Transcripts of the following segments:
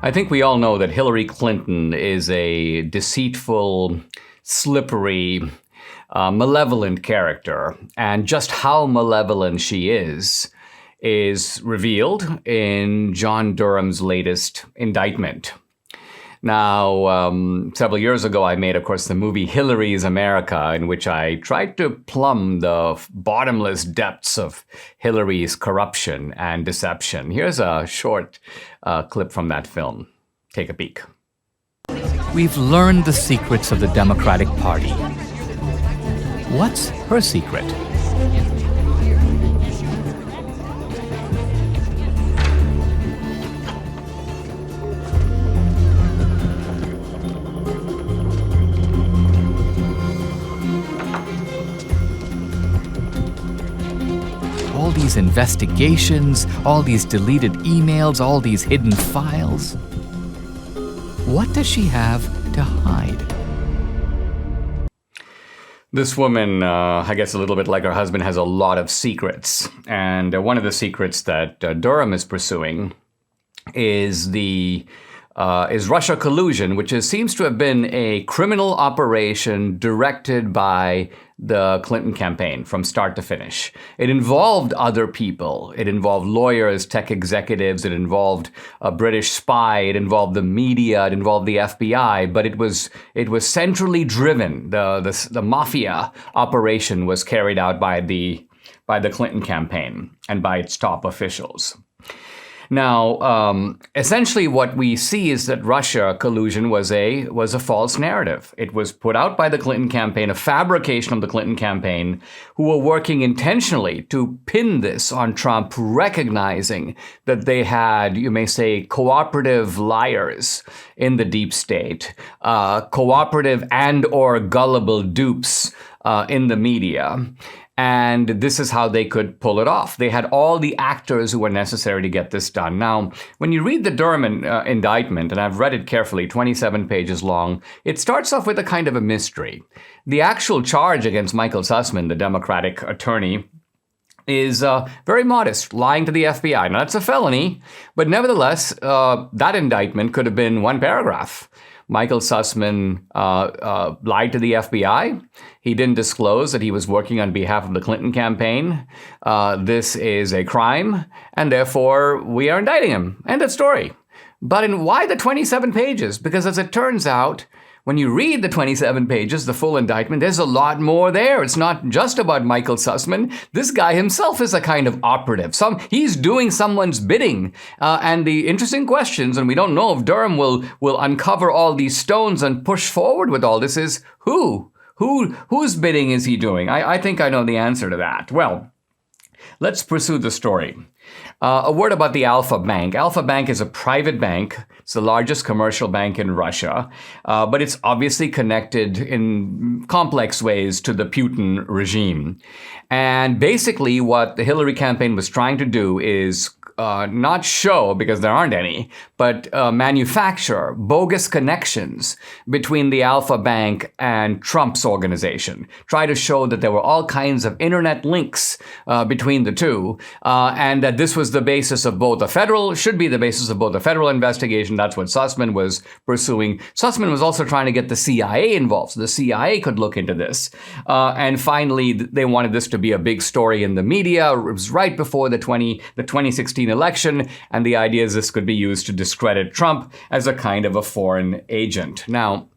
I think we all know that Hillary Clinton is a deceitful, slippery, malevolent character. And just how malevolent she is revealed in John Durham's latest indictment. Now, several years ago, I made, of course, the movie Hillary's America, in which I tried to plumb the bottomless depths of Hillary's corruption and deception. Here's a short clip from that film. Take a peek. We've learned the secrets of the Democratic Party. What's her secret? All these investigations, all these deleted emails, all these hidden files. What does she have to hide? This woman, I guess a little bit like her husband, has a lot of secrets. And one of the secrets that Durham is pursuing is Russia collusion, which seems to have been a criminal operation directed by the Clinton campaign from start to finish. It involved other people. It involved lawyers, tech executives. It involved a British spy. It involved the media. It involved the FBI. But it was centrally driven. The mafia operation was carried out by the Clinton campaign and by its top officials. Now, essentially what we see is that Russia collusion was a false narrative. It was put out by the Clinton campaign, a fabrication of the Clinton campaign, who were working intentionally to pin this on Trump, recognizing that they had, you may say, cooperative liars in the deep state, cooperative and or gullible dupes in the media. And this is how they could pull it off. They had all the actors who were necessary to get this done. Now, when you read the Durham indictment, and I've read it carefully, 27 pages long, it starts off with a kind of a mystery. The actual charge against Michael Sussman, the Democratic attorney, is very modest, lying to the FBI. Now, that's a felony, but nevertheless, that indictment could have been one paragraph. Michael Sussman lied to the FBI. He didn't disclose that he was working on behalf of the Clinton campaign. This is a crime, and therefore we are indicting him. End of story. But why the 27 pages? Because as it turns out, when you read the 27 pages, the full indictment, there's a lot more there. It's not just about Michael Sussman. This guy himself is a kind of operative. He's doing someone's bidding. And the interesting questions, and we don't know if Durham will uncover all these stones and push forward with all this, is whose bidding is he doing? I think I know the answer to that. Well, let's pursue the story. A word about the Alfa Bank. Alfa Bank is a private bank. It's the largest commercial bank in Russia, but it's obviously connected in complex ways to the Putin regime. And basically what the Hillary campaign was trying to do is not show, because there aren't any, but manufacture bogus connections between the Alfa Bank and Trump's organization. Try to show that there were all kinds of internet links between the two, and that this was the basis of both should be the basis of both a federal investigation. That's what Sussman was pursuing. Sussman was also trying to get the CIA involved, so the CIA could look into this. And finally, they wanted this to be a big story in the media. It was right before the 2016 election, and the idea is this could be used to discredit Trump as a kind of a foreign agent. Now,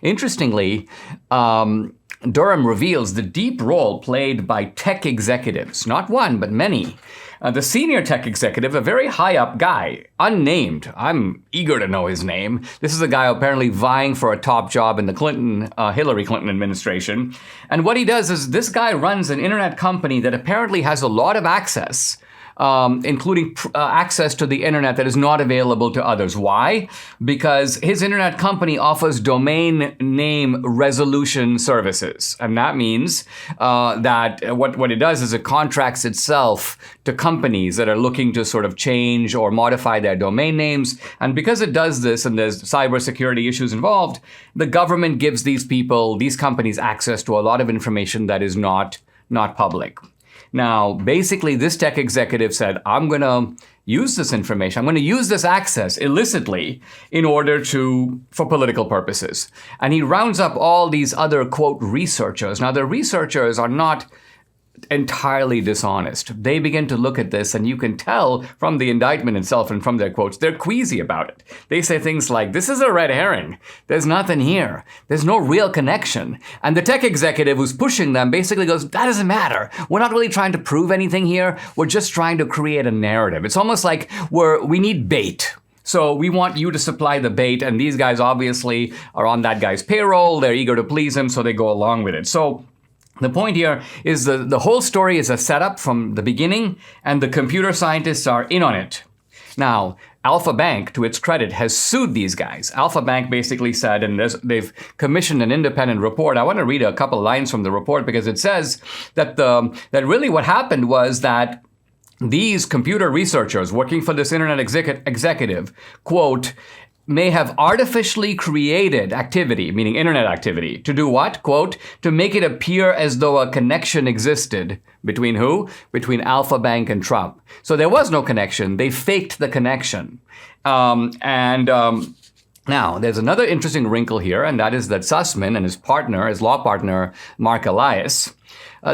interestingly, Durham reveals the deep role played by tech executives, not one, but many. The senior tech executive, a very high-up guy, unnamed. I'm eager to know his name. This is a guy apparently vying for a top job in the Hillary Clinton administration. And what he does is this guy runs an internet company that apparently has a lot of access, including access to the internet that is not available to others. Why? Because his internet company offers domain name resolution services. And that means that what it does is it contracts itself to companies that are looking to sort of change or modify their domain names. And because it does this, and there's cybersecurity issues involved, the government gives these companies access to a lot of information that is not public. Now, basically, this tech executive said, I'm going to use this information, I'm going to use this access illicitly in order for political purposes. And he rounds up all these other, quote, researchers. Now, the researchers are not entirely dishonest. They begin to look at this, and you can tell from the indictment itself and from their quotes, they're queasy about it. They say things like, this is a red herring. There's nothing here. There's no real connection. And the tech executive who's pushing them basically goes, that doesn't matter. We're not really trying to prove anything here. We're just trying to create a narrative. It's almost like we need bait. So we want you to supply the bait, and these guys obviously are on that guy's payroll. They're eager to please him, so they go along with it. So the point here is the whole story is a setup from the beginning, and the computer scientists are in on it. Now, Alpha Bank, to its credit, has sued these guys. Alpha Bank basically said, and they've commissioned an independent report. I want to read a couple lines from the report because it says that that really what happened was that these computer researchers working for this internet executive, quote, may have artificially created activity, meaning internet activity, to do what? Quote, to make it appear as though a connection existed. Between who? Between Alpha Bank and Trump. So there was no connection. They faked the connection. Now, there's another interesting wrinkle here, and that is that Sussman and his partner, his law partner, Mark Elias,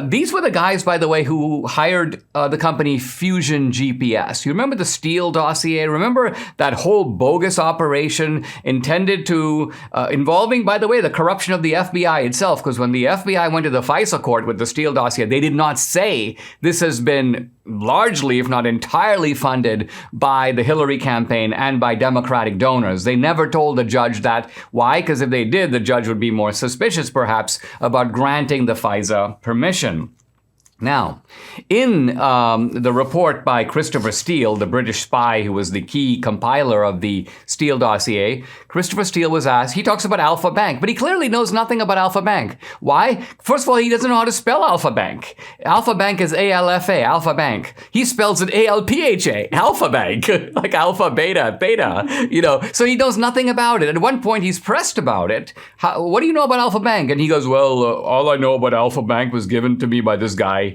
these were the guys, by the way, who hired the company Fusion GPS. You remember the Steele dossier? Remember that whole bogus operation intended to, involving, by the way, the corruption of the FBI itself? Because when the FBI went to the FISA court with the Steele dossier, they did not say this has been largely, if not entirely, funded by the Hillary campaign and by Democratic donors. They never told the judge that. Why? Because if they did, the judge would be more suspicious, perhaps, about granting the FISA permission. Now, in the report by Christopher Steele, the British spy who was the key compiler of the Steele dossier, Christopher Steele was asked, he talks about Alpha Bank, but he clearly knows nothing about Alpha Bank. Why? First of all, he doesn't know how to spell Alpha Bank. Alpha Bank is A-L-F-A, Alpha Bank. He spells it A-L-P-H-A, Alpha Bank, like Alpha, Beta, you know, so he knows nothing about it. At one point, he's pressed about it. What do you know about Alpha Bank? And he goes, well, all I know about Alpha Bank was given to me by this guy,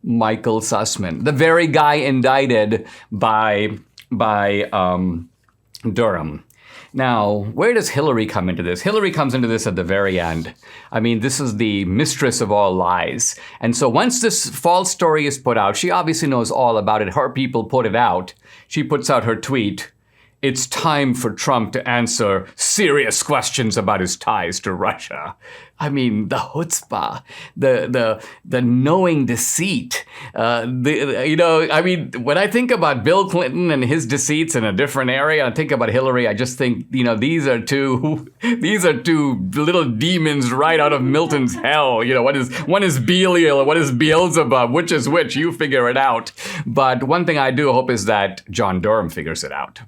Michael Sussman, the very guy indicted by Durham. Now, where does Hillary come into this? Hillary comes into this at the very end. I mean, this is the mistress of all lies. And so once this false story is put out, she obviously knows all about it. Her people put it out. She puts out her tweet. It's time for Trump to answer serious questions about his ties to Russia. I mean, the chutzpah, the knowing deceit. I mean, when I think about Bill Clinton and his deceits in a different area, I think about Hillary. I just think, these are two little demons right out of Milton's hell. One is Belial, one is Beelzebub. Which is which? You figure it out. But one thing I do hope is that John Durham figures it out.